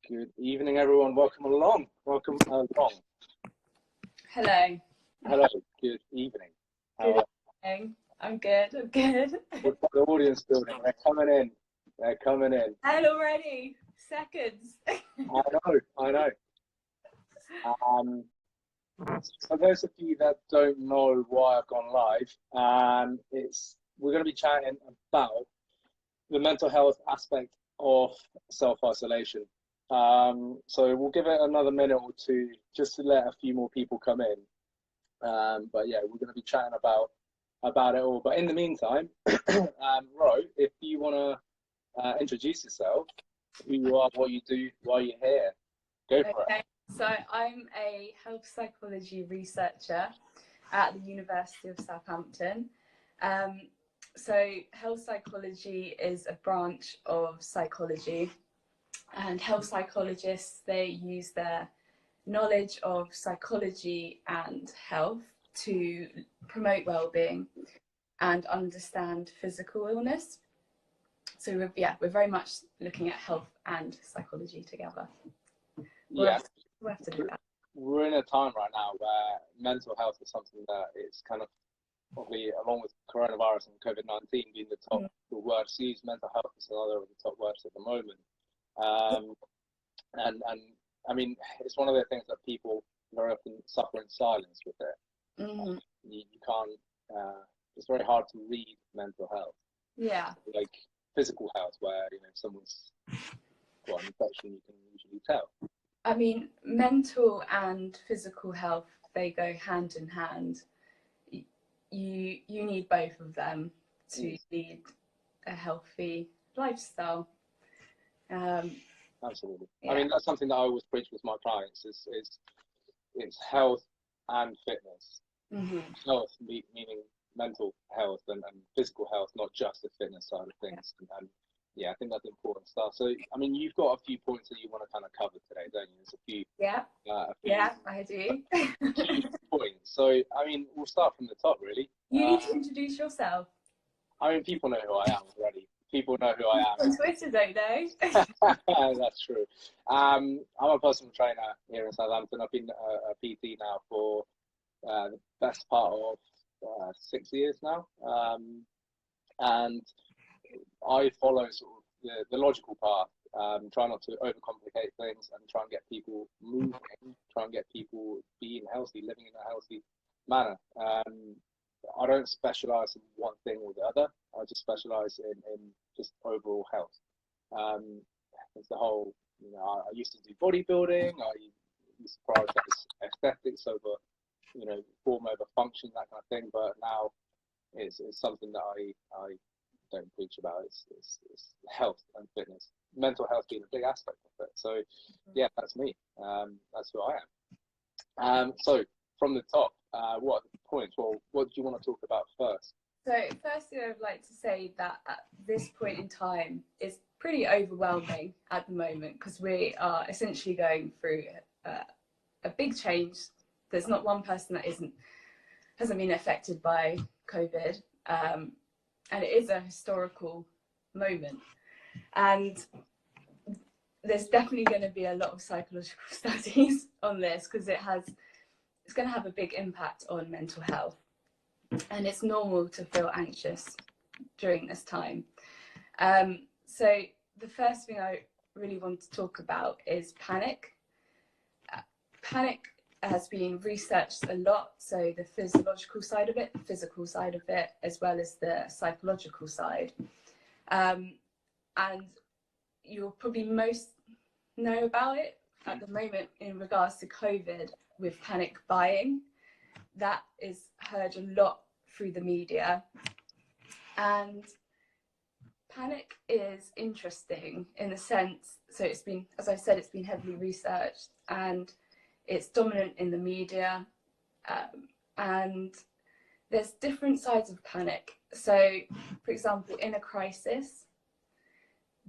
Good evening, everyone. Welcome along. Welcome along. Hello. Hello. Good evening. Good evening. I'm good. We've got the audience building. They're coming in. They're coming in. And already seconds. I know. So those of you that don't know why I've gone live, we're going to be chatting about the mental health aspect of self-isolation. So we'll give it another minute or two just to let a few more people come in. But yeah, we're going to be chatting about it all. But in the meantime, Ro, if you want to introduce yourself, who you are, what you do, why you're here, go for it. So I'm a health psychology researcher at the University of Southampton. So health psychology is a branch of psychology, and health psychologists, they use their knowledge of psychology and health to promote well-being and understand physical illness. So we're very much looking at health and psychology together. We'll have to do that. We're in a time right now where mental health is something that is kind of probably, along with coronavirus and COVID-19 being the top words used, mental health is another of the top words at the moment. And I mean, it's one of the things that people very often suffer in silence with it. You can't, it's very hard to read mental health. Yeah. Like physical health, where, if someone's got an infection, you can usually tell. I mean, mental and physical health, they go hand in hand. You need both of them to lead a healthy lifestyle. Absolutely. Yeah. I mean, that's something that I always preach with my clients is it's health and fitness. Health meaning mental health and physical health, not just the fitness side of things. And yeah, I think that's important stuff. So, I mean, you've got a few points that you want to kind of cover today, don't you? There's a few. Yeah, I do. Key points. So, I mean, we'll start from the top, really. You need to introduce yourself. I mean, people know who I am already. People know who I am. On Twitter, don't they? That's true. I'm a personal trainer here in Southampton. I've been a PT now for the best part of 6 years now. And I follow sort of the logical path, try not to overcomplicate things and try and get people moving, try and get people being healthy, living in a healthy manner. I don't specialize in one thing or the other. I just specialize in just overall health. It's the whole, I used to do bodybuilding. I used to prioritize aesthetics over, form over function, that kind of thing. But now it's something that I don't preach about. It's health and fitness, mental health being a big aspect of it. So yeah, that's me. That's who I am. So from the top, what are the points? Well, what do you want to talk about first? So firstly, I would like to say that at this point in time, it's pretty overwhelming at the moment because we are essentially going through a big change. There's not one person that hasn't been affected by COVID, and it is a historical moment. And there's definitely going to be a lot of psychological studies on this because it's going to have a big impact on mental health. And it's normal to feel anxious during this time. So the first thing I really want to talk about is panic. Panic has been researched a lot, so the physiological side of it, the physical side of it, as well as the psychological side. And you'll probably most know about it at the moment in regards to COVID with panic buying. That is heard a lot through the media. And panic is interesting in the sense, so it's been, as I said, it's been heavily researched and it's dominant in the media. And there's different sides of panic. So, for example, in a crisis,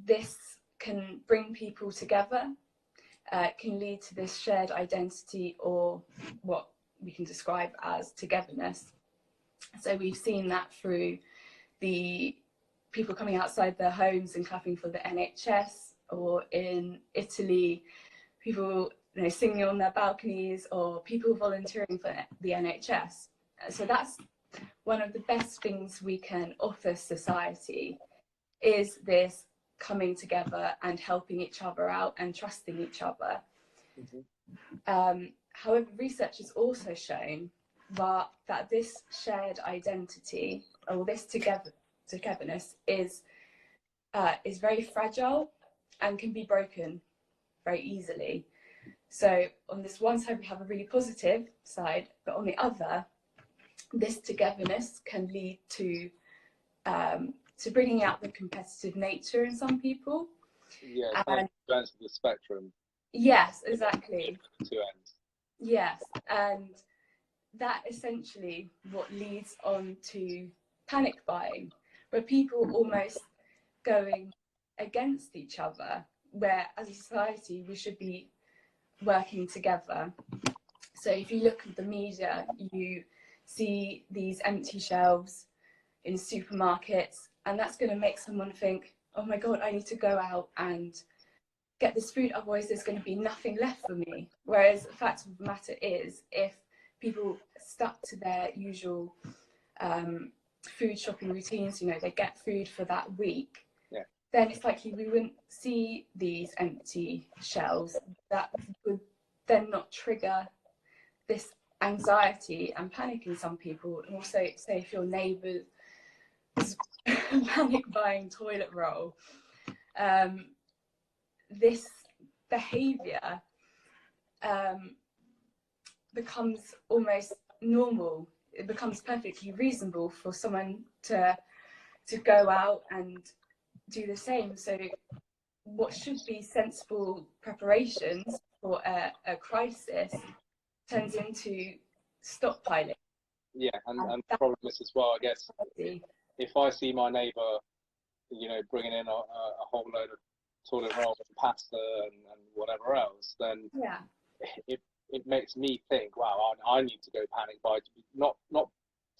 this can bring people together, can lead to this shared identity or what we can describe as togetherness. So we've seen that through the people coming outside their homes and clapping for the NHS, or in Italy, people singing on their balconies, or people volunteering for the NHS. So that's one of the best things we can offer society, is this coming together and helping each other out and trusting each other. However, research has also shown that this shared identity, or this togetherness, is very fragile and can be broken very easily. So on this one side we have a really positive side, but on the other, this togetherness can lead to bringing out the competitive nature in some people. Yeah, and ends of the spectrum. Yes, exactly. Two ends. Yes, and that essentially what leads on to panic buying, where people almost going against each other, where as a society we should be working together. So if you look at the media, you see these empty shelves in supermarkets, and that's going to make someone think, oh my god, I need to go out and get this food, otherwise there's going to be nothing left for me. Whereas the fact of the matter is, if people stuck to their usual food shopping routines, they get food for that week, then it's likely we wouldn't see these empty shelves. That would then not trigger this anxiety and panic in some people. And also, say if your neighbour is panic buying toilet roll, this behaviour becomes almost normal. It becomes perfectly reasonable for someone to go out and do the same. So what should be sensible preparations for a crisis turns into stockpiling. Yeah, and the problem is as well, I guess, if I see my neighbour, bringing in a whole load of toilet roll and pasta and whatever else, then it makes me think, wow, I need to go panic buy, not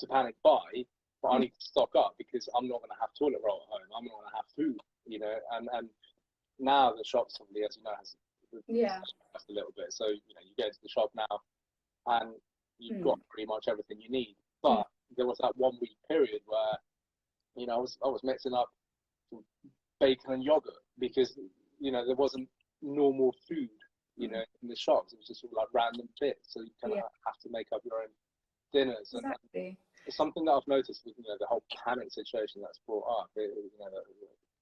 to panic buy, but I need to stock up, because I'm not going to have toilet roll at home. I'm not going to have food, and now the shops, probably, as you know, has a little bit. So you go into the shop now, and you've got pretty much everything you need. But there was that 1 week period where, I was mixing up bacon and yogurt, because there wasn't normal food, in the shops. It was just sort of like random bits, so you kind of have to make up your own dinners. Exactly. And it's something that I've noticed with the whole panic situation that's brought up.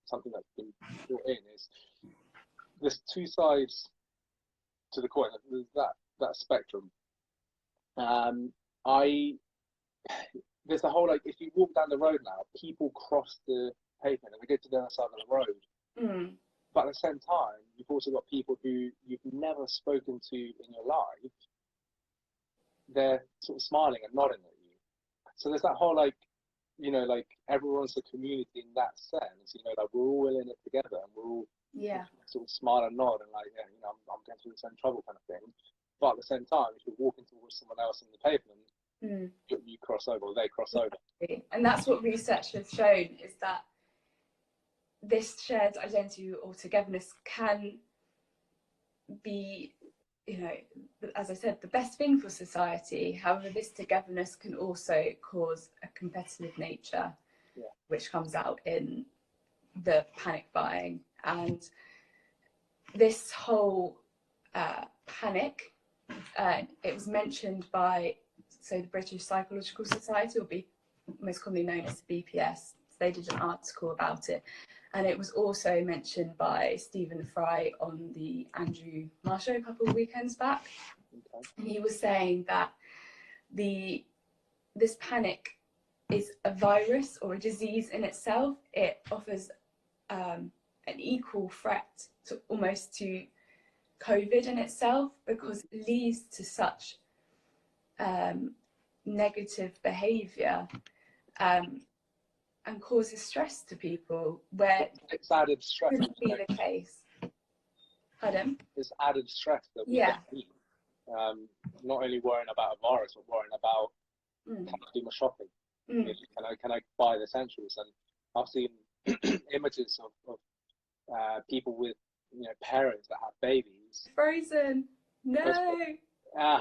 Something that's been brought in is there's two sides to the coin. There's that spectrum. There's the whole, like, if you walk down the road now, people cross the pavement and they go to the other side of the road. But at the same time, you've also got people who you've never spoken to in your life. They're sort of smiling and nodding at you. So there's that whole, like everyone's a community in that sense. Like, we're all in it together, and we're all sort of smile and nod and like, I'm going through the same trouble kind of thing. But at the same time, if you're walking towards someone else on the pavement, you cross over, or they cross over. And that's what research has shown, is that this shared identity or togetherness can be, as I said, the best thing for society. However, this togetherness can also cause a competitive nature, which comes out in the panic buying. And this whole panic, it was mentioned by the British Psychological Society, or most commonly known as the BPS. They did an article about it, and it was also mentioned by Stephen Fry on the Andrew Marr show a couple of weekends back. And he was saying that this panic is a virus or a disease in itself. It offers an equal threat almost to COVID in itself, because it leads to such negative behaviour and causes stress to people, where it's added stress. Shouldn't be the case. Pardon? It's added stress that we don't need. Not only worrying about a virus, but worrying about can I do my shopping? Can I buy the essentials? And I've seen images of people with parents that have babies. Frozen. No. Ah,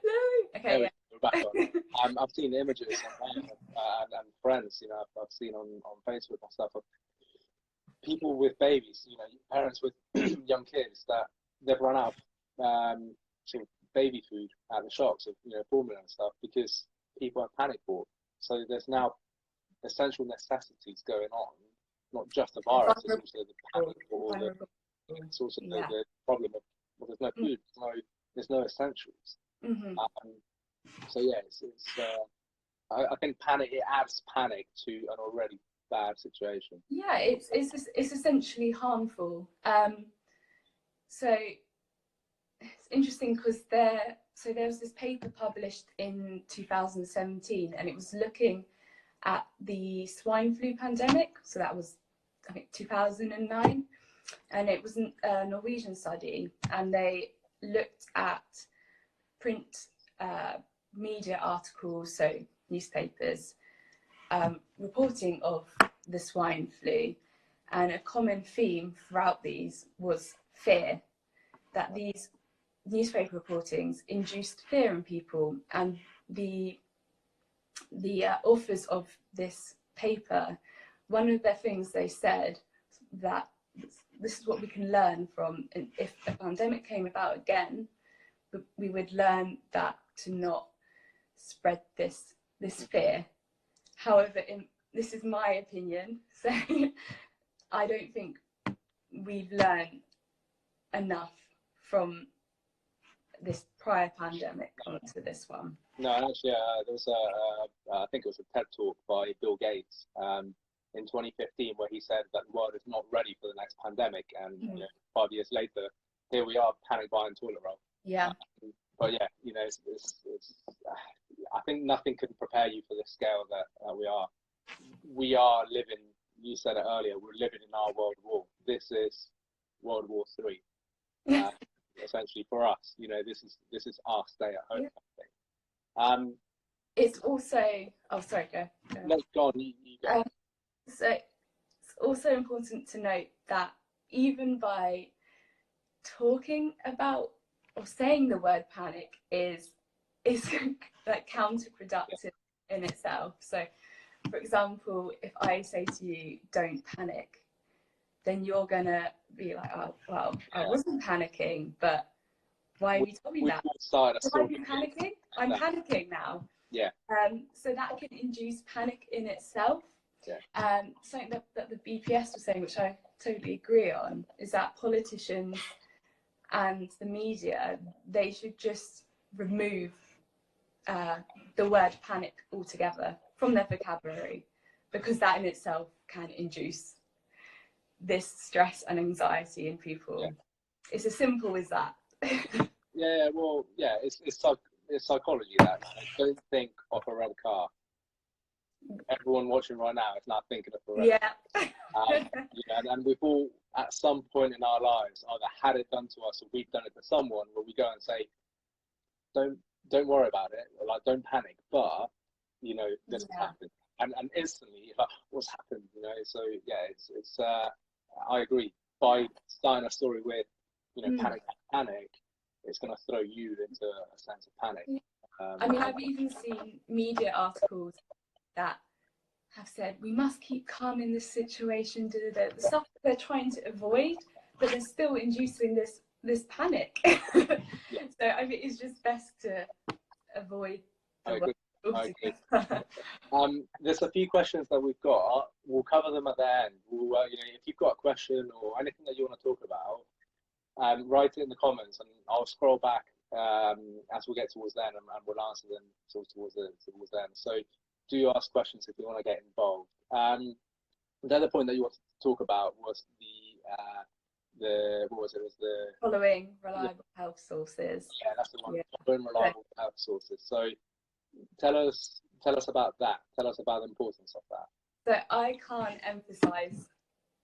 No. Okay. Yeah. we're back on. I've seen images and friends, I've seen on Facebook and stuff of people with babies, parents with young kids that they've run out of sort of baby food at the shops of formula and stuff because people have panic bought. So there's now essential necessities going on, not just the virus, it's also the panic bought, it's also the problem of there's no food, there's no essentials. So yeah, I think panic, it adds panic to an already bad situation. Yeah, it's essentially harmful. So it's interesting because there was this paper published in 2017, and it was looking at the swine flu pandemic. So that was, I think, 2009, and it was a Norwegian study, and they looked at print media articles, so newspapers, reporting of the swine flu, and a common theme throughout these was fear, that these newspaper reportings induced fear in people. And the authors of this paper, one of their things they said that this is what we can learn from, and if a pandemic came about again, we would learn that to not spread this fear. However, this is my opinion, so I don't think we've learned enough from this prior pandemic onto this one. No, and actually, there was I think it was a TED talk by Bill Gates in 2015 where he said that the world is not ready for the next pandemic, and 5 years later, here we are, panic buying toilet roll. Yeah. But yeah, I think nothing can prepare you for the scale that we are. We are living. You said it earlier. We're living in our World War. This is World War III. Essentially, for us, this is our stay at home thing. It's also. Oh, sorry. Go. No, go on. You go. So it's also important to note that even by talking about or saying the word panic is like counterproductive in itself. So, for example, if I say to you, "Don't panic," then you're gonna be like, "Oh, well, I wasn't panicking, but why have you told me that? Why are you panicking? I'm panicking now." Yeah. So that can induce panic in itself. Yeah. Something that the BPS was saying, which I totally agree on, is that politicians and the media, they should just remove the word panic altogether from their vocabulary, because that in itself can induce this stress and anxiety in people. Yeah. It's as simple as that. It's psychology that don't think of a red car. Everyone watching right now is not thinking of a red car. And we've all at some point in our lives either had it done to us or we've done it to someone, where we go and say, don't worry about it, or like, don't panic, but this has happened, and instantly like, what's happened, so yeah, it's I agree. By starting a story with panic, it's going to throw you into a sense of panic. I mean, I've even seen media articles that have said we must keep calm in this situation, the stuff that they're trying to avoid, but they're still inducing this panic. So I mean, it's just best to avoid the word. I agree. There's a few questions that we've got. We'll cover them at the end. We'll, if you've got a question or anything that you want to talk about, write it in the comments, and I'll scroll back as we get towards the end, and we'll answer them towards the end. So do ask questions if you want to get involved. The other point that you wanted to talk about was what was it? It was the following reliable health sources. Yeah, that's the one. Yeah. Following reliable health sources. So tell us about that. Tell us about the importance of that. So I can't emphasize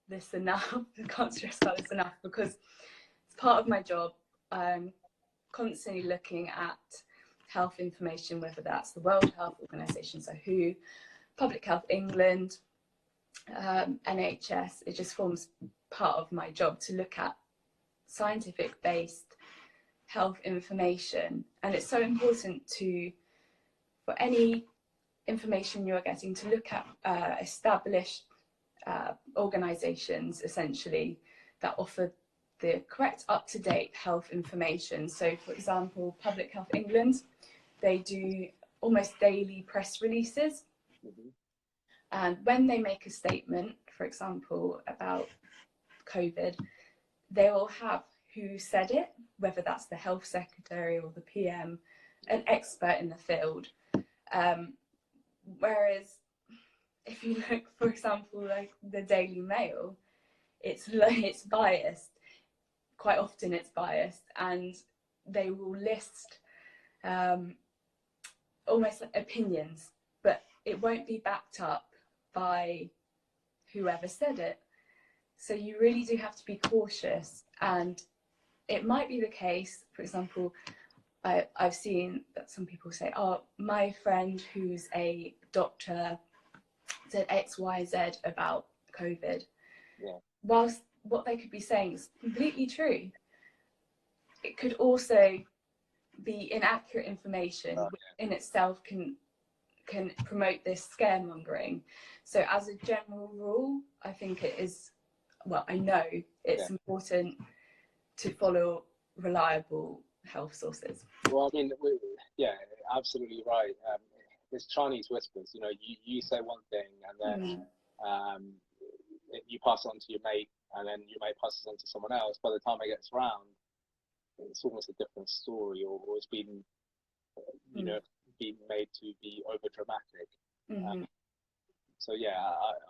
this enough. I can't stress about this enough, because it's part of my job. I'm constantly looking at health information, whether that's the World Health Organization, so WHO, Public Health England, NHS, it just forms part of my job to look at scientific based health information. And it's so important for any information you're getting to look at established organisations essentially that offer the correct up-to-date health information. So for example, Public Health England, they do almost daily press releases. Mm-hmm. And when they make a statement, for example, about COVID, they will have who said it, whether that's the health secretary or the PM, an expert in the field. Whereas if you look, for example, like the Daily Mail, it's biased. Quite often it's biased, and they will list almost like opinions, but it won't be backed up by whoever said it. So you really do have to be cautious. And it might be the case, for example, I've seen that some people say, oh, my friend who's a doctor said X, Y, Z about COVID. Yeah. Whilst what they could be saying is completely true, it could also be inaccurate information, which in itself can promote this scaremongering. So as a general rule, I think it is, well, I know it's important to follow reliable health sources. Well, I mean, yeah, absolutely right. It's Chinese whispers. You know, you say one thing, and then you pass it on to your mate, and then your mate passes it on to someone else. By the time it gets around, it's almost a different story, or it's been, you know, been made to be over dramatic. So yeah,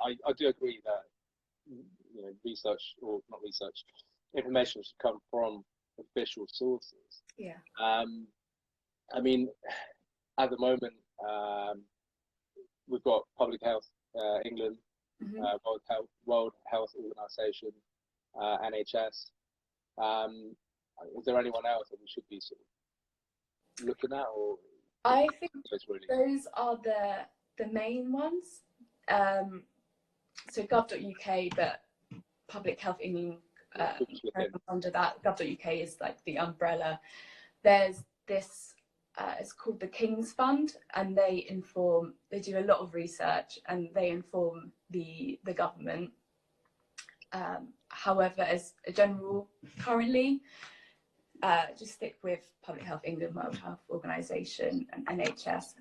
I do agree that, you know, research, or not research, information should come from official sources. Yeah. I mean, at the moment, we've got Public Health England, World Health Organization, NHS. Is there anyone else that we should be sort of looking at, or? I think those are the main ones. So gov.uk, but Public Health England under that. Gov.uk is like the umbrella. There's this, it's called the King's Fund, and they do a lot of research, and they inform the government. However, as a general, currently, just stick with Public Health England, World Health Organization, and NHS.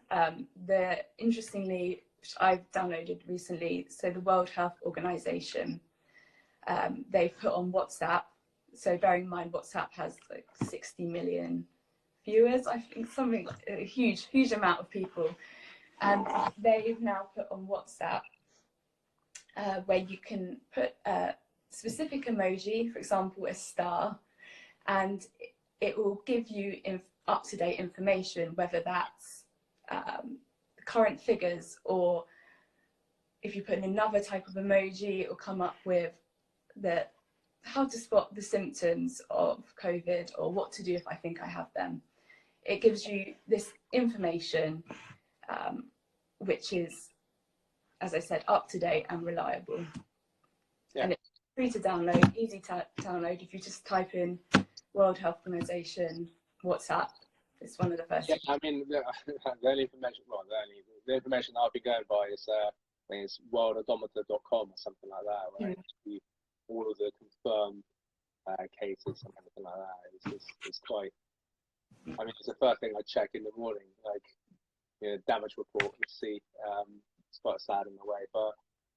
Interestingly, which I've downloaded recently, so the World Health Organization, they've put on WhatsApp. So bearing in mind, WhatsApp has like 60 million viewers, I think, something like a huge amount of people. And they've now put on WhatsApp where you can put a specific emoji, for example, a star, and it will give you up-to-date information, whether that's current figures, or if you put in another type of emoji, it will come up with how to spot the symptoms of COVID, or what to do if I think I have them. It gives you this information, which is, as I said, up to date and reliable. Yeah. And it's free to download, easy to download. If you just type in World Health Organization WhatsApp, it's one of the first. Yeah, I mean, the only information, the information that I've been going by is, I think it's worldodometer.com or something like that, where all of the confirmed cases and everything like that. It's quite, I mean, it's the first thing I check in the morning, like, you know, damage report to see. It's quite sad in a way, but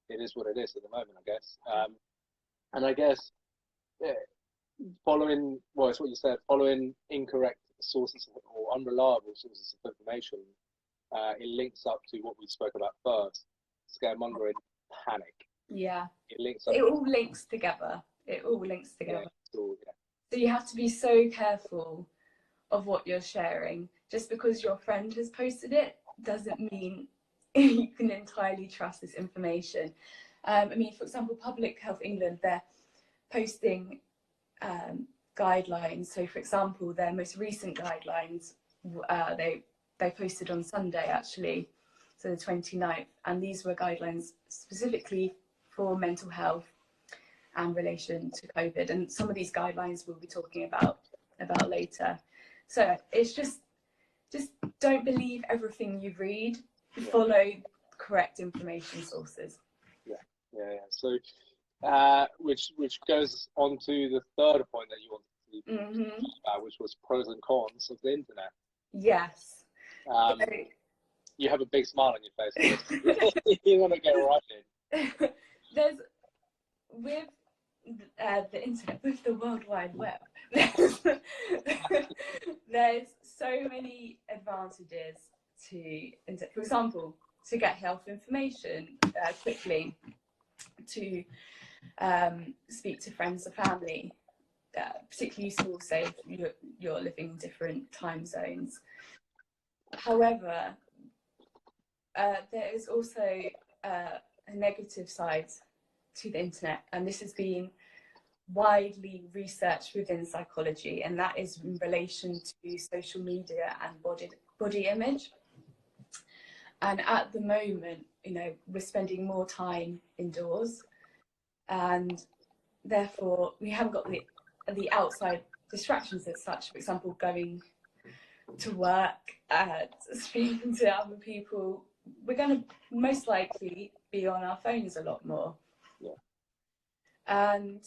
it is what it is at the moment, I guess. And I guess, following, well, it's what you said, following incorrect sources or unreliable sources of information, it links up to what we spoke about first, scaremongering, panic. Yeah. It all links together. It all links together. Yeah, yeah. So you have to be so careful of what you're sharing. Just because your friend has posted it doesn't mean you can entirely trust this information. I mean, for example, Public Health England, they're posting guidelines. So, for example, their most recent guidelines, they posted on Sunday, actually, so the 29th, and these were guidelines specifically for mental health and relation to COVID, and some of these guidelines we'll be talking about later. So it's just don't believe everything you read. Follow correct information sources. Yeah. So, which goes on to the third point that you wanted to talk about, which was pros and cons of the internet. Yes. You have a big smile on your face. You want to get right in. There's with the internet, with the World Wide Web, there's so many advantages to, for example, to get health information quickly, to speak to friends or family, particularly useful, say, if you're living in different time zones. However, there is also a negative side to the internet, and this has been widely researched within psychology, and that is in relation to social media and body image. And at the moment, we're spending more time indoors, and therefore we haven't got the outside distractions as such. For example, going to work, speaking to other people, we're going to most likely be on our phones a lot more. And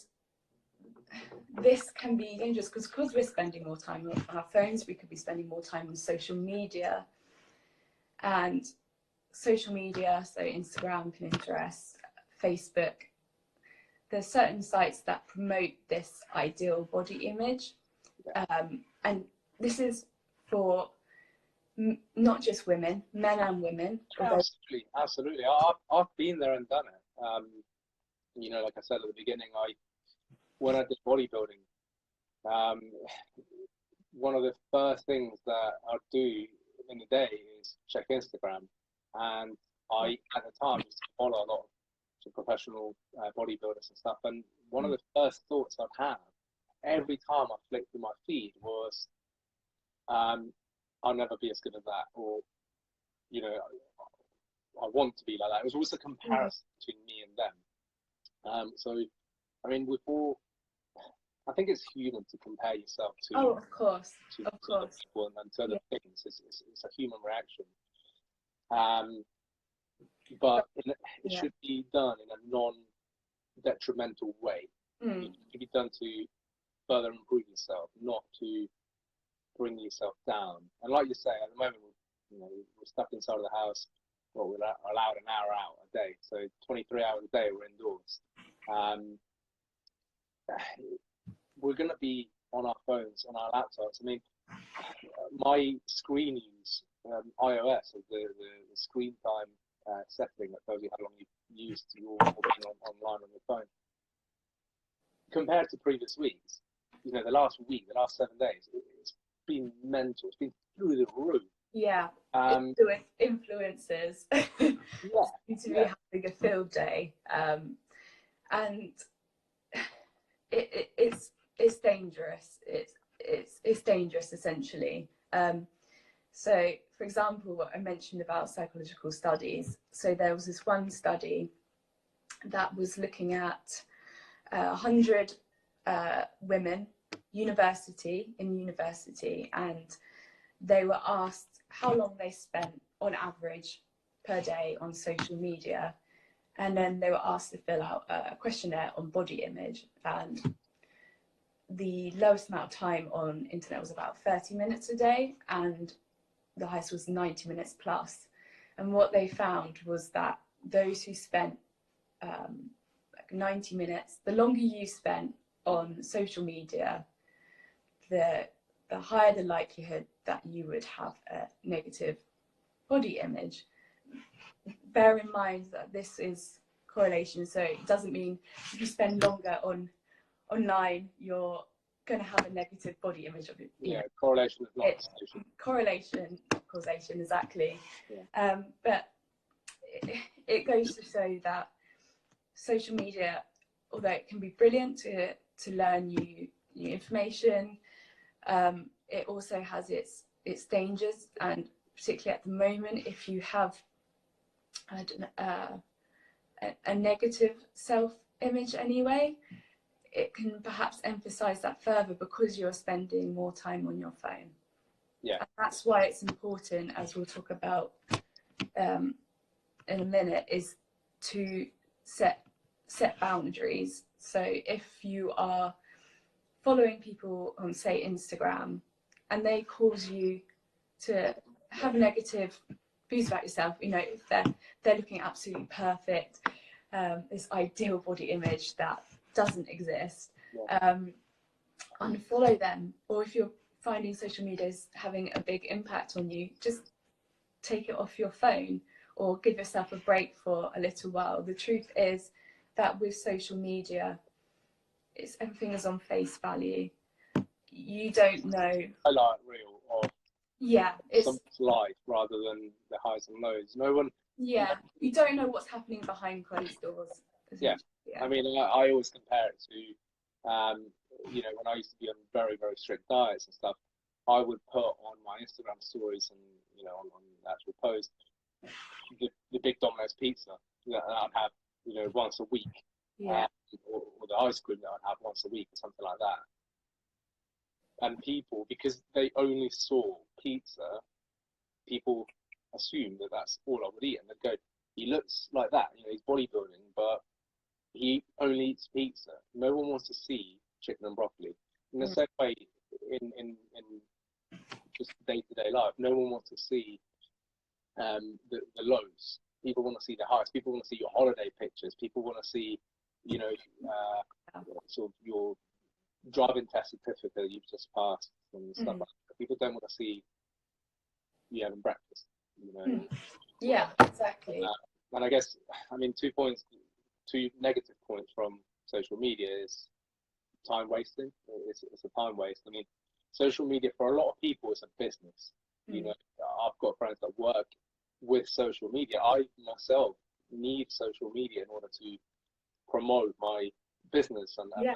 this can be dangerous because we're spending more time on our phones. We could be spending more time on social media, and social media, so Instagram, Pinterest, Facebook, there's certain sites that promote this ideal body image, and this is for not just women, men and women. Absolutely. I've been there and done it. Like I said at the beginning, when I did bodybuilding, one of the first things that I'd do in the day is check Instagram, and I at the time used to follow a lot of professional bodybuilders and stuff, and one of the first thoughts I'd have every time I flicked through my feed was, I'll never be as good as that, or I want to be like that. It was always a comparison between me and them. So I mean, I think it's human to compare yourself to of course to other people and to other things. It's a human reaction, but it should be done in a non-detrimental way. It should be done to further improve yourself, not to bring yourself down. And like you say, at the moment, we're stuck inside of the house. Well, we're allowed an hour out a day, so 23 hours a day we're indoors. We're going to be on our phones, on our laptops. I mean, my screen use, iOS, or the screen time setting that tells you how long you've used your online on your phone, compared to previous weeks, the last week, the last 7 days, it's been mental. It's been through the roof. Yeah. With influencers to be having a field day, and it's dangerous. It's dangerous essentially. So, for example, what I mentioned about psychological studies. So there was this one study that was looking at 100 women, university, and they were asked how long they spent on average per day on social media, and then they were asked to fill out a questionnaire on body image, and the lowest amount of time on internet was about 30 minutes a day, and the highest was 90 minutes plus. And what they found was that those who spent 90 minutes, the longer you spent on social media, the higher the likelihood that you would have a negative body image. Bear in mind that this is correlation, so it doesn't mean if you spend longer online, you're going to have a negative body image of it. Correlation is not causation. Correlation, not causation, exactly. But it goes to show that social media, although it can be brilliant to learn new information, it also has its dangers, and particularly at the moment, if you have a negative self-image anyway, it can perhaps emphasize that further because you're spending more time on your phone. Yeah. And that's why it's important, as we'll talk about in a minute, is to set boundaries. So if you are following people on, say, Instagram, and they cause you to have negative views about yourself, you know, if they're looking absolutely perfect, this ideal body image that doesn't exist, unfollow them. Or if you're finding social media is having a big impact on you, just take it off your phone or give yourself a break for a little while. The truth is that with social media, everything is on face value. You don't know. Highlight reel of it's someone's life rather than the highs and lows. No one. Yeah, you don't know what's happening behind closed doors. Yeah. I mean, I always compare it to, you know, when I used to be on very, very strict diets and stuff, I would put on my Instagram stories and, you know, on the actual post, the big Domino's pizza that I'd have, you know, once a week, or the ice cream that I'd have once a week or something like that. And people, because they only saw pizza, people assume that that's all I would eat, and they'd go, he looks like that, you know, he's bodybuilding, but he only eats pizza. No one wants to see chicken and broccoli. In the same way, in just day-to-day life, no one wants to see the lows. People want to see the highs. People want to see your holiday pictures. People want to see, you know, sort of your driving test certificate you've just passed and stuff like that. People don't want to see you having breakfast, you know. Yeah, exactly. And I guess, I mean, 2 negative points from social media is time wasting. It's a time waste. I mean, social media for a lot of people is a business. You know, I've got friends that work with social media. I myself need social media in order to promote my business and my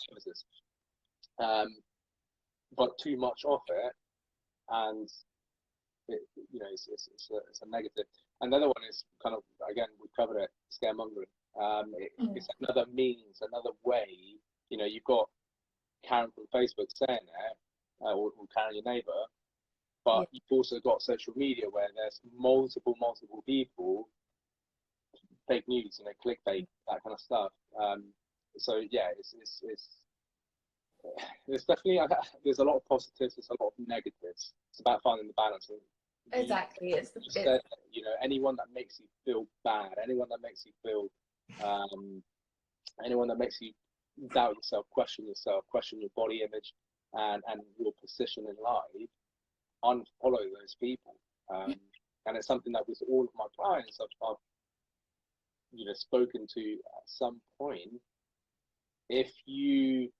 services. But too much of it, and you know, it's a negative. And the other one is kind of, again, we've covered it, scaremongering. It's another means, another way. You know, you've got Karen from Facebook saying that, or Karen, your neighbour, but you've also got social media where there's multiple people, fake news, you know, clickbait, that kind of stuff. So yeah, it's definitely, there's a lot of positives, there's a lot of negatives. It's about finding the balance. Exactly. You know, anyone that makes you feel bad, anyone that makes you feel, anyone that makes you doubt yourself, question your body image, and your position in life, unfollow those people. And it's something that with all of my clients, I've you know, spoken to at some point. If the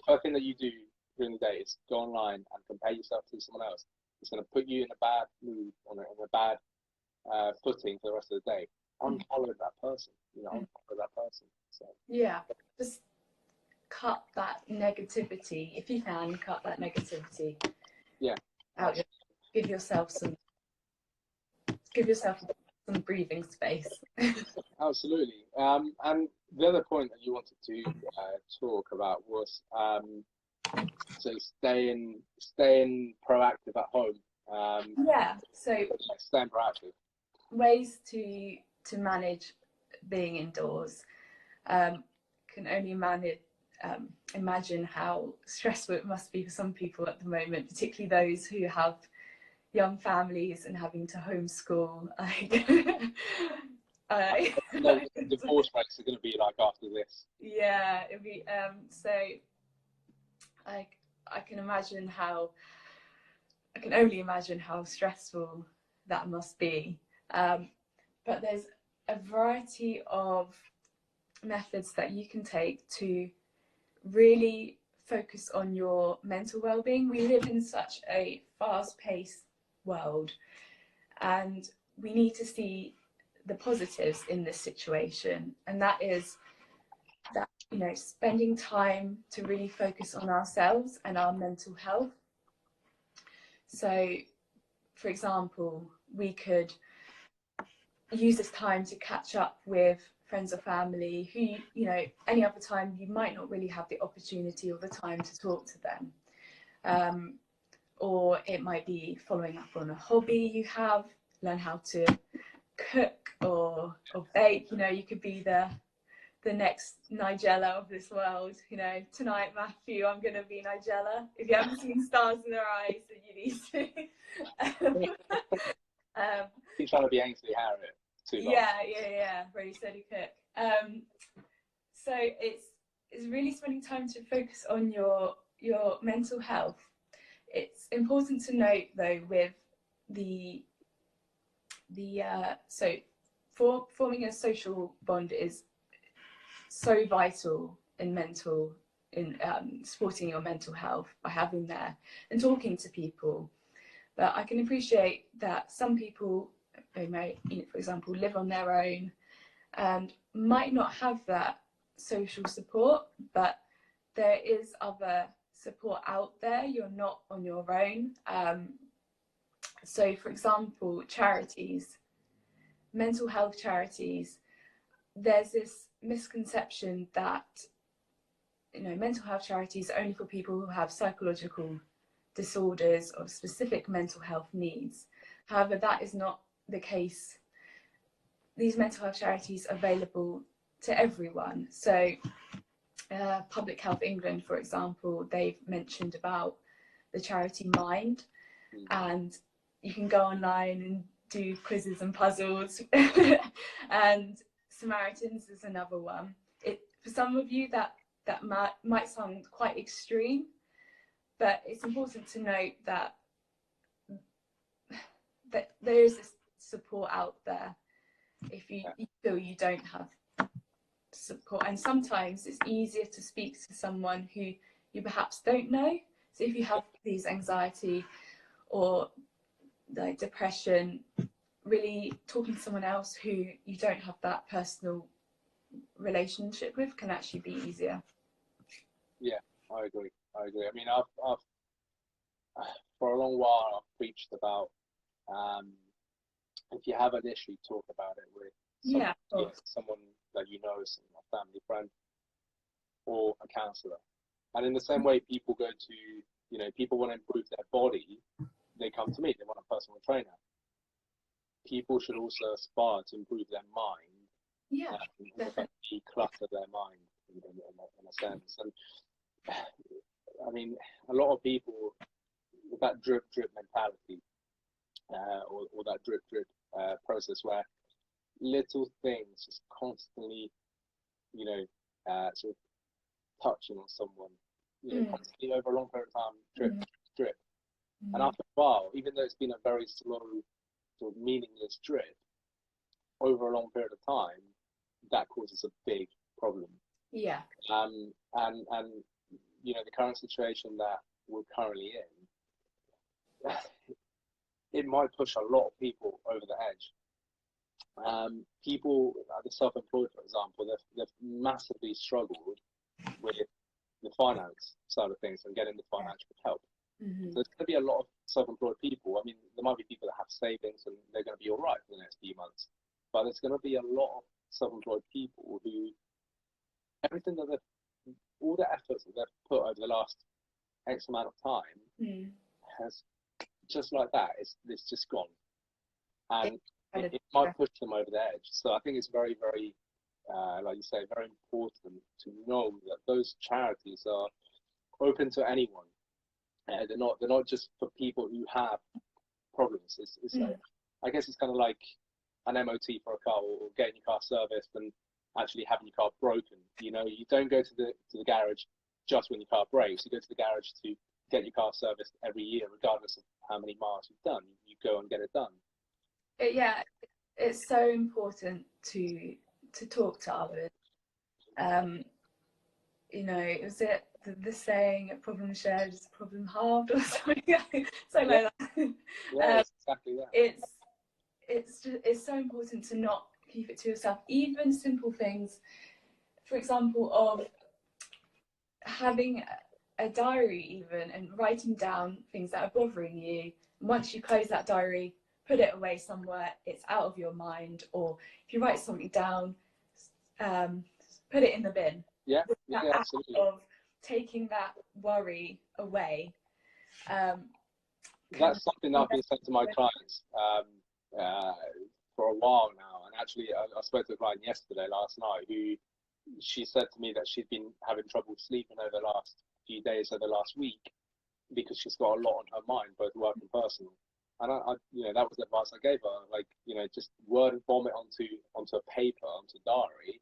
first thing that you do during the day is go online and compare yourself to someone else, it's going to put you in a bad mood, on a bad footing for the rest of the day. Unfollow that person, you know, unfollow that person. So yeah, just cut that negativity if you can. Cut that negativity. Yeah. Out. Give yourself some breathing space. Absolutely. And the other point that you wanted to talk about was so staying proactive at home. So staying proactive. Ways to manage being indoors. Can only imagine how stressful it must be for some people at the moment, particularly those who have young families and having to homeschool. The divorce rates are going to be like after this. Yeah, it'd be so. I can only imagine how stressful that must be. But there's a variety of methods that you can take to really focus on your mental well-being. We live in such a fast-paced world, and we need to see the positives in this situation, and that is that, you know, spending time to really focus on ourselves and our mental health. So, for example, we could use this time to catch up with friends or family who, you know, any other time you might not really have the opportunity or the time to talk to them. Or it might be following up on a hobby you have, learn how to cook or bake. You know, you could be the next Nigella of this world. You know, tonight, Matthew, I'm going to be Nigella. If you haven't seen Stars in Their Eyes, then you need to. He's trying to be Ainsley Harriet too long. Yeah, ready, steady, cook. So it's really spending time to focus on your mental health. It's important to note though with so forming a social bond is so vital in supporting your mental health by having there and talking to people. But I can appreciate that some people, they may, you know, for example, live on their own and might not have that social support, but there is other support out there. You're not on your own. So for example, charities, mental health charities, there's this misconception that, you know, mental health charities are only for people who have psychological disorders or specific mental health needs. However, that is not the case. These mental health charities are available to everyone. So Public Health England, for example, they've mentioned about the charity Mind, and you can go online and do quizzes and puzzles. And Samaritans is another one. For some of you that might sound quite extreme, but it's important to note that there is this support out there if you feel you don't have support. And sometimes it's easier to speak to someone who you perhaps don't know. So if you have these anxiety or like depression, really talking to someone else who you don't have that personal relationship with can actually be easier. Yeah, I agree. I mean, I've for a long while I've preached about if you have an issue, talk about it with someone that you know, a family friend, or a counsellor. And in the same way, people go to, you know, people want to improve their body, they come to me, they want a personal trainer. People should also aspire to improve their mind. Yeah, declutter their mind in a sense. And I mean, a lot of people with that drip mentality, or that drip process where little things just constantly, you know, sort of touching on someone, you know, constantly over a long period of time, drip. And after a while, even though it's been a very slow, sort of meaningless drip, over a long period of time, that causes a big problem. Yeah. And you know, the current situation that we're currently in, it might push a lot of people over the edge. People, the self-employed, for example, they've massively struggled with the finance side of things and getting the financial help. So there's going to be a lot of self-employed people. I mean, there might be people that have savings and they're going to be all right for the next few months, but there's going to be a lot of self-employed people who everything that all the efforts that they've put over the last X amount of time has just like that. It's just gone, and it might push them over the edge. So I think it's very, very, like you say, very important to know that those charities are open to anyone. They're not just for people who have problems. It's I guess it's kind of like an MOT for a car, or getting your car serviced and actually having your car broken. You know, you don't go to the garage just when your car breaks. You go to the garage to get your car serviced every year, regardless of how many miles you've done. You go and get it done. Yeah, it's so important to talk to others. You know, is it the saying, "A problem shared is a problem halved," or something like that? Yeah, exactly that. It's so important to not keep it to yourself. Even simple things, for example, of having a diary even and writing down things that are bothering you. Once you close that diary, put it away somewhere, it's out of your mind. Or if you write something down, put it in the bin. Yeah, That yeah, act absolutely. of taking that worry away. That's something that I've been saying to my clients for a while now. And actually, I spoke to a client last night, who she said to me that she'd been having trouble sleeping over the last few days, over the last week, because she's got a lot on her mind, both work and personal. And that was the advice I gave her. Like, just word vomit onto a paper, onto a diary,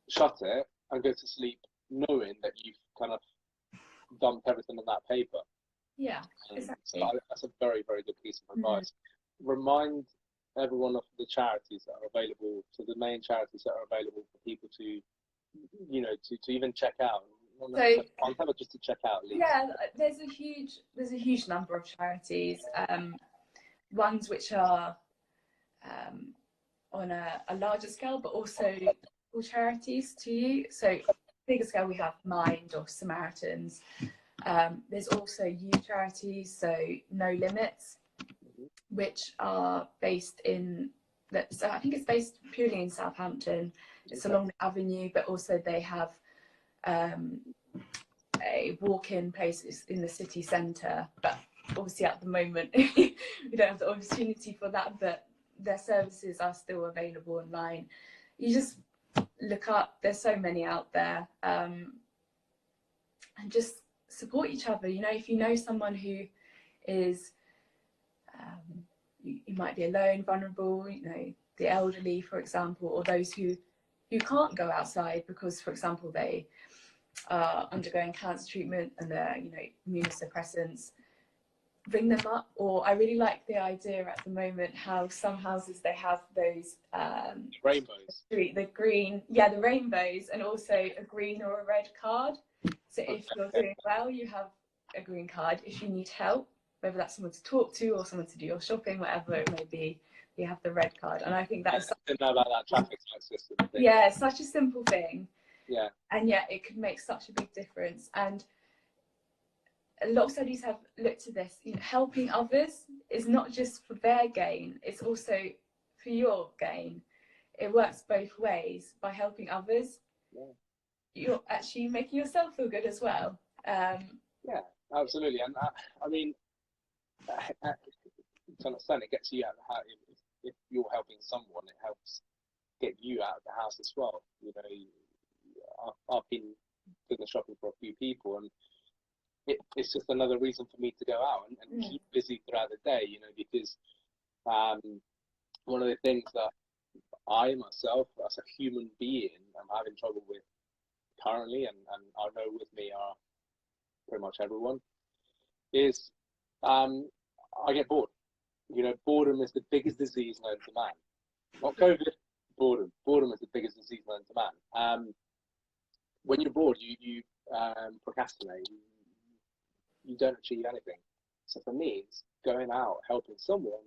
shut it, and go to sleep, knowing that you've kind of dumped everything on that paper. Yeah, exactly. So that's a very, very good piece of advice. Remind everyone of the charities that are available, to the main charities that are available for people to, to even check out. I'll tell her just to check out at least. Yeah, there's a huge number of charities. Ones which are on a larger scale, but also all charities to you. So bigger scale, we have Mind or Samaritans. There's also youth charities, so No Limits, which are based so I think it's based purely in Southampton. It's along the avenue, but also they have a walk-in place in the city centre. But obviously at the moment we don't have the opportunity for that, but their services are still available online. You just look up, there's so many out there, and just support each other. If you know someone who is you might be alone, vulnerable, the elderly, for example, or those who can't go outside because, for example, they are undergoing cancer treatment and they're immunosuppressants, bring them up. Or I really like the idea at the moment how some houses, they have those rainbows, the green, the rainbows, and also a green or a red card. So if you're doing well, you have a green card. If you need help, whether that's someone to talk to or someone to do your shopping, whatever it may be, you have the red card. And I think that's... I didn't know about that traffic light system thing. Yeah, it's such a simple thing. Yeah. And yet it could make such a big difference. And a lot of studies have looked at this. Helping others is not just for their gain, it's also for your gain. It works both ways. By helping others, you're actually making yourself feel good as well. Yeah, absolutely. And I mean, to an extent, it gets you out of the house. If you're helping someone, it helps get you out of the house as well. I've been doing the shopping for a few people, and it's just another reason for me to go out and keep busy throughout the day. Because one of the things that I myself, as a human being, am having trouble with currently, and I know with me are pretty much everyone, is I get bored. Boredom is the biggest disease known to man. Not COVID, boredom. Boredom is the biggest disease known to man. When you're bored, you procrastinate. You don't achieve anything. So for me, it's going out, helping someone.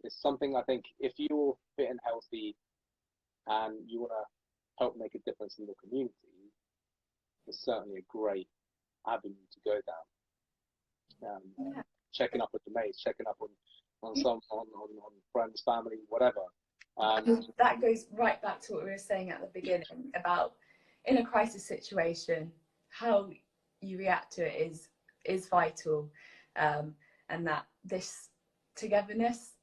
It's something I think if you're fit and healthy and you want to help make a difference in the community, it's certainly a great avenue to go down. Checking up with the mates, checking up on friends, family, whatever. That goes right back to what we were saying at the beginning about, in a crisis situation, how you react to it is vital, and that this togetherness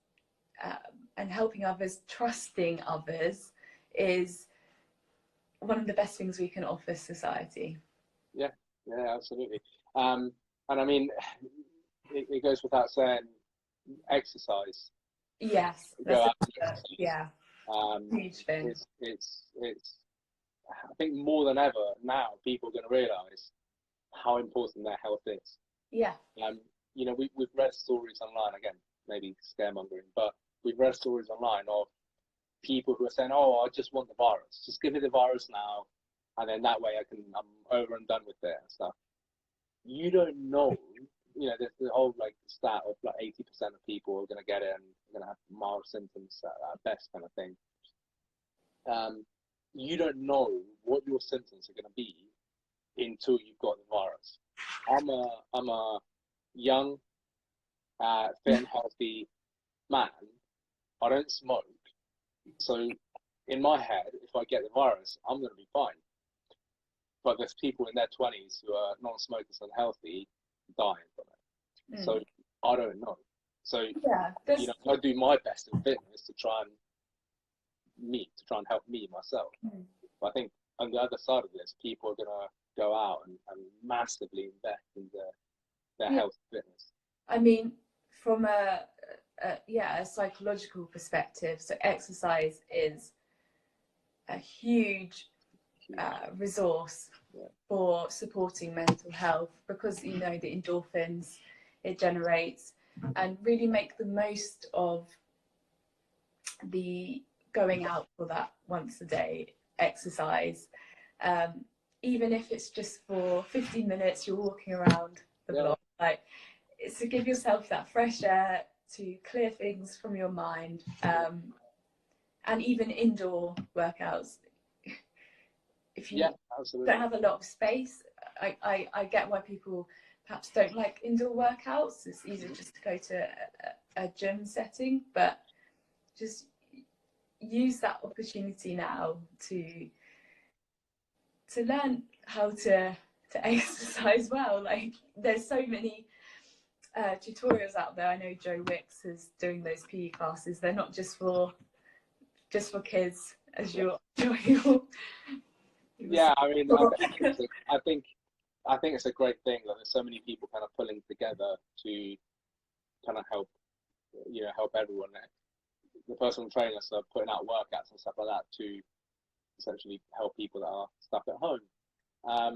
and helping others, trusting others, is one of the best things we can offer society. Yeah, absolutely. And I mean, it goes without saying, exercise. Yes, go out and exercise. Yeah, huge thing. It's I think more than ever now, people are going to realise how important their health is. Yeah. We've read stories online, again, maybe scaremongering, but we've read stories online of people who are saying, "Oh, I just want the virus. Just give me the virus now, and then that way I'm over and done with it and stuff." You don't know. There's the whole stat of 80% of people are going to get it and going to have mild symptoms at best, kind of thing. You don't know what your symptoms are going to be until you've got the virus. I'm a young, fit and healthy man. I don't smoke. So in my head, if I get the virus, I'm going to be fine. But there's people in their 20s who are non-smokers and healthy dying from it. So I don't know. So, I do my best in fitness to try and help me myself. But I think on the other side of this, people are going to go out and massively invest in their health and fitness. I mean, from a psychological perspective, so exercise is a huge resource for supporting mental health, because the endorphins it generates, and really make the most of the going out for that once a day exercise, even if it's just for 15 minutes you're walking around the block. Like, it's to give yourself that fresh air, to clear things from your mind, and even indoor workouts. If you don't have a lot of space, I get why people perhaps don't like indoor workouts. It's easier just to go to a gym setting, but just use that opportunity now to learn how to exercise well. Like, there's so many tutorials out there. I know Joe Wicks is doing those PE classes. They're not just for kids, as you're yeah, I mean, I think it's a great thing that there's so many people kind of pulling together to kind of help everyone. The personal trainers are putting out workouts and stuff like that to essentially help people that are stuck at home. I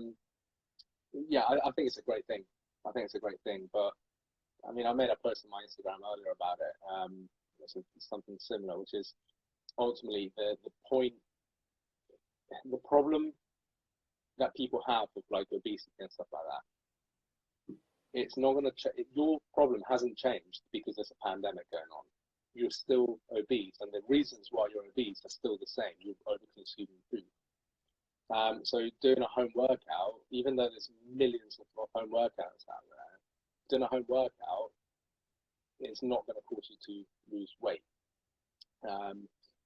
think it's a great thing. But I mean, I made a post on my Instagram earlier about it. It's something similar, which is ultimately the problem that people have with like obesity and stuff like that. It's not going to your problem hasn't changed because there's a pandemic going on. You're still obese, and the reasons why you're obese are still the same. You're over-consuming food. So doing a home workout, even though there's millions of home workouts out there, doing a home workout, it's not going to cause you to lose weight.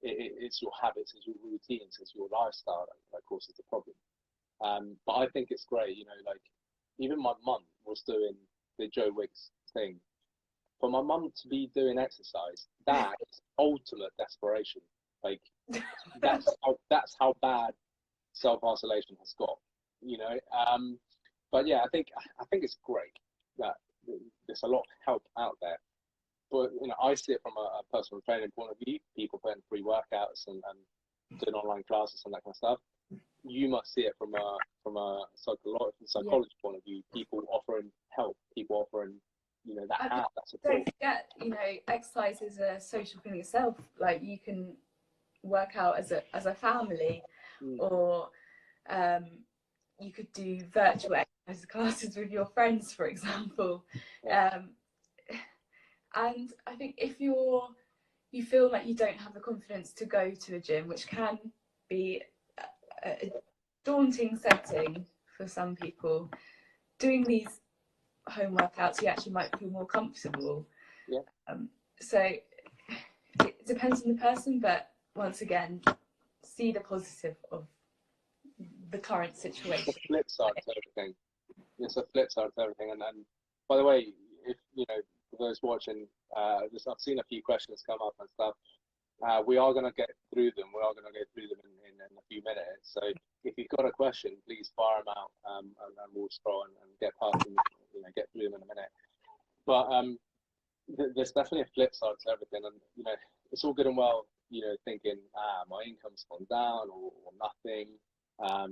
It's your habits, it's your routines, it's your lifestyle that causes the problem. But I think it's great, like, even my mum was doing the Joe Wicks thing. For my mum to be doing exercise, that is ultimate desperation. Like, that's how bad self-isolation has got, But yeah, I think it's great that there's a lot of help out there. But I see it from a personal training point of view. People putting free workouts and doing online classes and that kind of stuff. You must see it from a psychology point of view. People offering help, people offering that support. Don't forget, exercise is a social thing itself. Like, you can work out as a family, or you could do virtual exercise classes with your friends, for example. And I think if you feel like you don't have the confidence to go to a gym, which can be a daunting setting for some people, doing these home workouts, you actually might feel more comfortable. So it depends on the person, but once again, see the positive of the current situation. It's a flip side to everything. And by the way, if for those watching, I've seen a few questions come up and stuff. We are going to get through them. In a few minutes. So if you've got a question, please fire them out, and we'll scroll and get past them, get through them in a minute. But there's definitely a flip side to everything, and it's all good and well, thinking, my income's gone down or nothing. I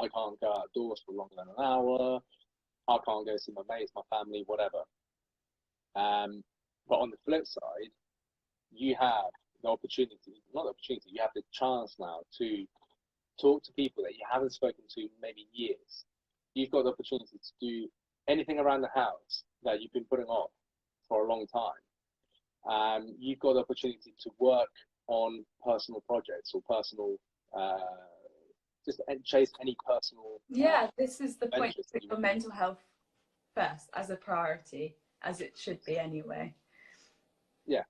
can't go outdoors for longer than an hour. I can't go see my mates, my family, whatever. But on the flip side, you have the opportunity, not the opportunity, you have the chance now to talk to people that you haven't spoken to maybe years. You've got the opportunity to do anything around the house that you've been putting off for a long time. You've got the opportunity to work on personal projects or personal, just chase any personal. This is the point of your mental health first as a priority, as it should be anyway. Yeah.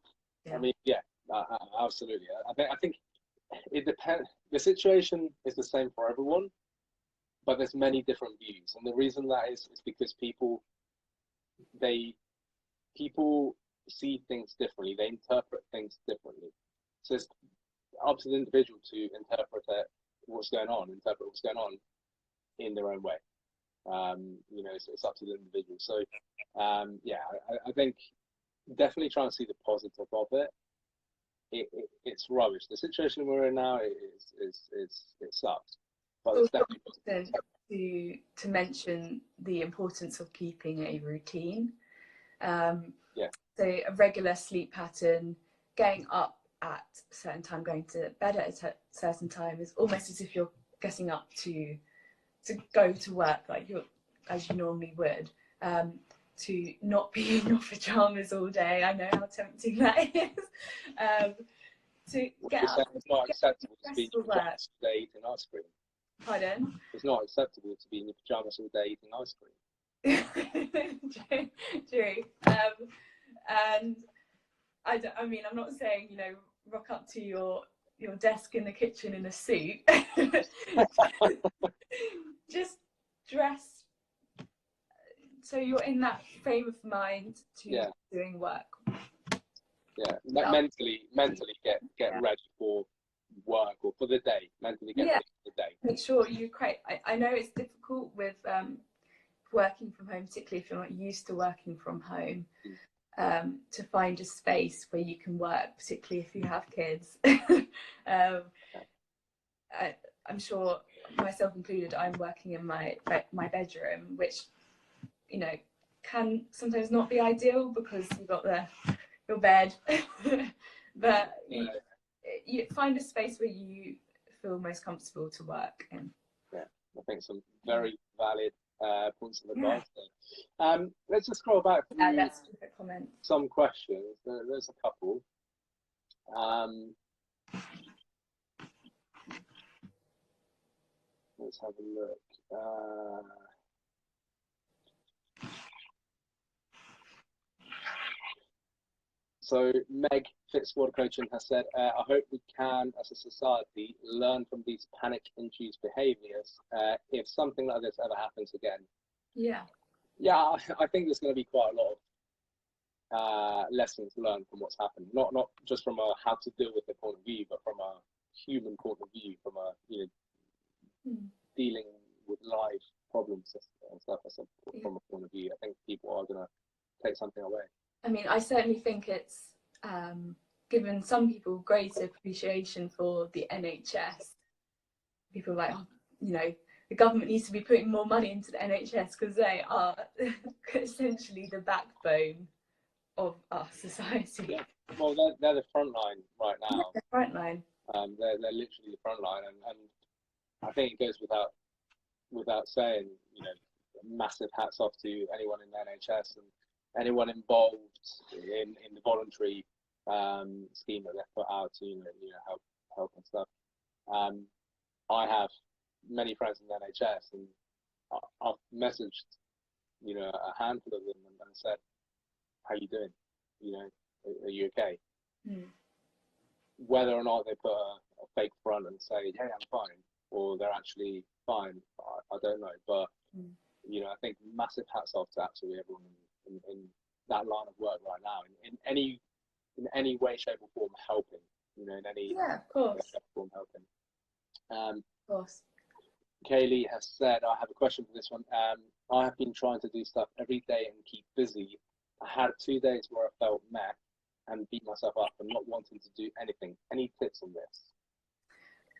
Yeah. I mean, yeah, absolutely. I think it depends. The situation is the same for everyone, but there's many different views, and the reason that is because people see things differently. They interpret things differently. So it's up to the individual to interpret what's going on in their own way. You know, it's up to the individual. So, yeah, I think definitely try and see the positive of it. It's rubbish. The situation we're in now it sucks, but it's definitely important to mention the importance of keeping a routine. Yeah. So a regular sleep pattern, getting up at a certain time, going to bed at a certain time is almost as if you're getting up to go to work like as you normally would. To not be in your pajamas all day. I know how tempting that is. To get up. It's not acceptable to be in your work. pajamas all day eating ice cream. Pardon? It's not acceptable to be in your pajamas all day eating ice cream. True. And I mean, I'm not saying, you know, rock up to your desk in the kitchen in a suit. Just dress so you're in that frame of mind to doing work. Yeah, mentally get ready for work or for the day. Mentally get ready for the day. Make sure you create. I know it's difficult with working from home, particularly if you're not used to working from home, to find a space where you can work, particularly if you have kids. I'm sure, myself included, I'm working in my bedroom, which, you know, can sometimes not be ideal because you've got your bed, but you find a space where you feel most comfortable to work in. Yeah, I think some very valid points of advice there. Let's just scroll back through some questions. There's a couple. Let's have a look. So Meg Fitzwater Coaching has said, I hope we can, as a society, learn from these panic-induced behaviours if something like this ever happens again. Yeah. Yeah, I think there's going to be quite a lot of lessons learned from what's happened. Not just from a how to deal with it point of view, but from a human point of view, from a dealing with live problems and stuff from a point of view. I think people are going to take something away. I mean, I certainly think it's given some people greater appreciation for the NHS. People are like, oh, you know, the government needs to be putting more money into the NHS because they are essentially the backbone of our society. Yeah. Well, they're the front line right now. Yeah, the front line. They're literally the front line, and I think it goes without saying, you know, massive hats off to anyone in the NHS and anyone involved in the voluntary scheme that they've put out to you know help and stuff. I have many friends in the NHS, and I've messaged a handful of them and said, "How you doing? You know, are you okay?" Whether or not they put a fake front and say, "Hey, I'm fine," or they're actually fine, I don't know. But you know, I think massive hats off to absolutely everyone in that line of work right now, in any way, shape or form helping, you know, in any of course. way, shape or form helping. Of course. Kaylee has said, I have a question for this one. I have been trying to do stuff every day and keep busy. I had 2 days where I felt meh and beat myself up and not wanting to do anything. Any tips on this?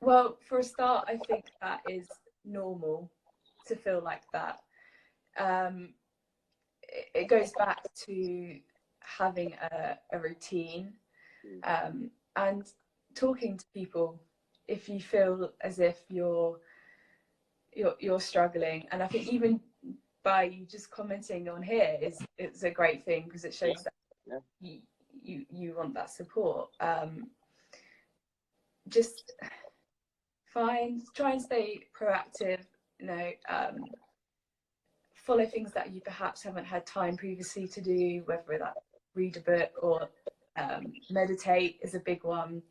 Well, for a start, I think that is normal to feel like that. It goes back to having a routine and talking to people if you feel as if you're struggling. And I think even by you just commenting on here it's a great thing because it shows that you want that support. Just try and stay proactive, you know, follow things that you perhaps haven't had time previously to do, whether that read a book or meditate is a big one.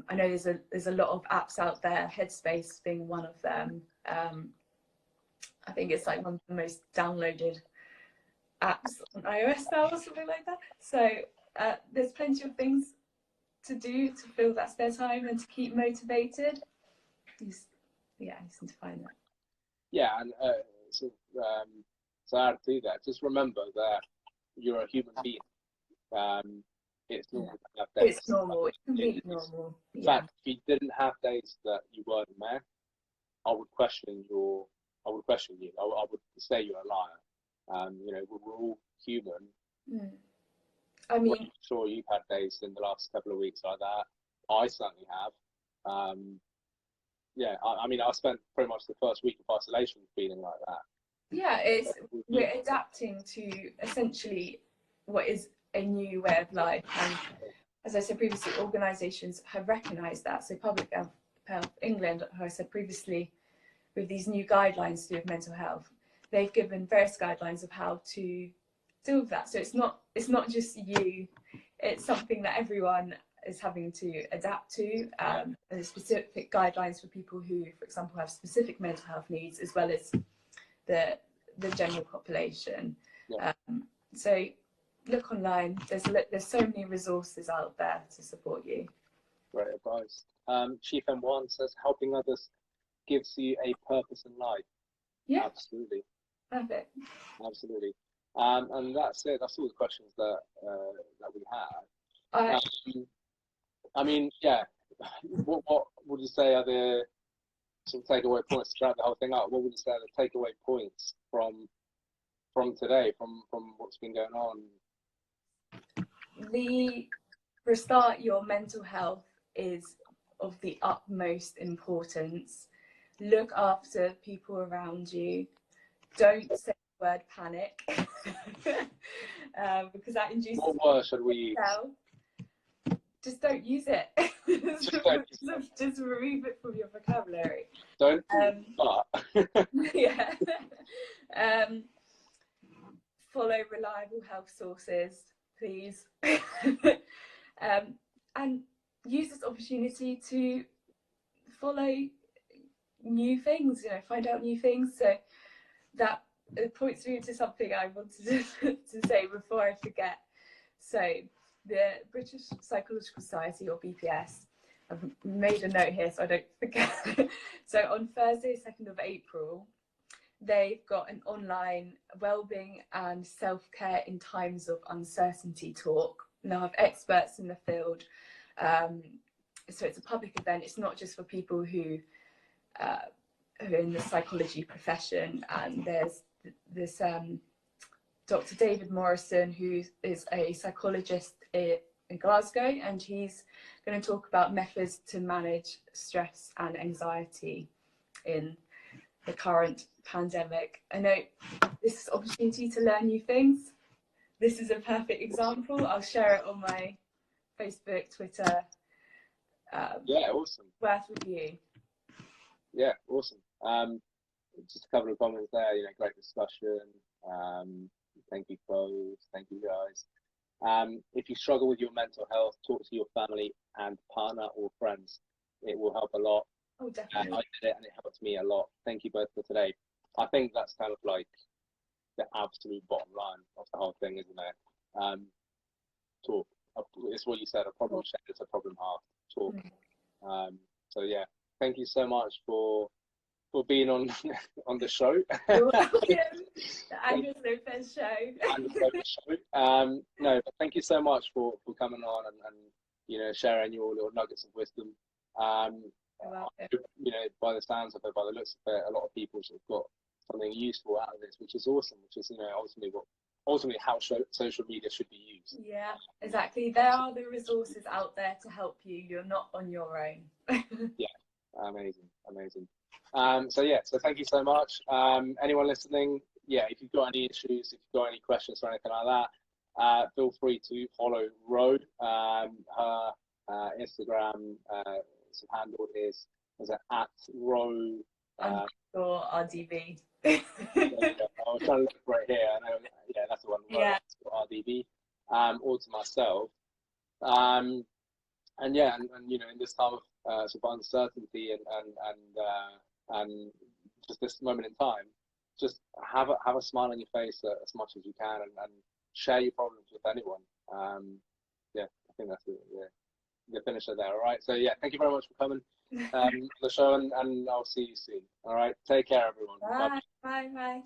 I know there's a lot of apps out there, Headspace being one of them. I think it's like one of the most downloaded apps on iOS now or something like that. So there's plenty of things to do to fill that spare time and to keep motivated. You just need to find that. Yeah, and so add to that, just remember that you're a human being. It's normal to have days. It's normal. It's completely normal. In fact, if you didn't have days that you weren't there, I would question you. I would say you're a liar. You know, we're all human. I mean, I'm sure you've had days in the last couple of weeks like that. I certainly have. Yeah, I mean, I spent pretty much the first week of isolation feeling like that. Yeah, we're adapting to essentially what is a new way of life. And as I said previously, organisations have recognised that. So Public Health England, who I said previously, with these new guidelines to do with mental health, they've given various guidelines of how to deal with that. So it's not just you, it's something that everyone is having to adapt to. There's specific guidelines for people who, for example, have specific mental health needs, as well as the general population. So look online. There's so many resources out there to support you. Great advice. Chief M1 says helping others gives you a purpose in life. Yeah, absolutely. Perfect. Absolutely. And that's it. That's all the questions that we had. I mean, yeah. What would you say are the some takeaway points to wrap the whole thing up? What would you say are the takeaway points from today, from what's been going on? For a start, your mental health is of the utmost importance. Look after people around you. Don't say the word panic because that induces. What word should we use? Just don't use it. Just remove it from your vocabulary. Don't. But. Yeah. Follow reliable health sources, please. And use this opportunity to follow new things, find out new things. So that points me into something I wanted to say before I forget. So the British Psychological Society, or BPS, I've made a note here so I don't forget. So on Thursday, 2nd of April, they've got an online wellbeing and self-care in times of uncertainty talk. Now, I have experts in the field. So it's a public event. It's not just for people who are in the psychology profession. And there's this Dr. David Morrison, who is a psychologist in Glasgow, and he's going to talk about methods to manage stress and anxiety in the current pandemic. I know this is an opportunity to learn new things. This is a perfect example. I'll share it on my Facebook, Twitter. Yeah, awesome. Worth review. Yeah, awesome. Just a couple of comments there. Great discussion. Thank you both. Thank you guys. If you struggle with your mental health, talk to your family and partner or friends. It will help a lot. Oh, definitely. I did it and it helped me a lot. Thank you both for today. I think that's kind of like the absolute bottom line of the whole thing, isn't it? Talk. It's what you said. A problem shared is a problem half. Talk. So yeah, thank you so much for being on the show. You're welcome. The Angus Lopez show. Angus Lopez show. No, but thank you so much for coming on and sharing your little nuggets of wisdom. By the sounds of it, by the looks of it, a lot of people have got something useful out of this, which is awesome. Which is ultimately how social media should be used. Yeah, exactly. There are the resources out there to help you. You're not on your own. Yeah, amazing. So thank you so much. Anyone listening, if you've got any issues, if you've got any questions or anything like that, feel free to follow Road. Her Instagram handle is at Row. _RDB. I was trying to look for it here. I know, yeah, that's the one. Yeah. RDB, or to myself. And yeah, and you know, in this time of sort of uncertainty and just this moment in time, just have a smile on your face as much as you can, and share your problems with anyone. Yeah, I think that's the finisher there. All right. So yeah, thank you very much for coming on the show, and I'll see you soon. All right. Take care, everyone. Bye. Bye. Bye.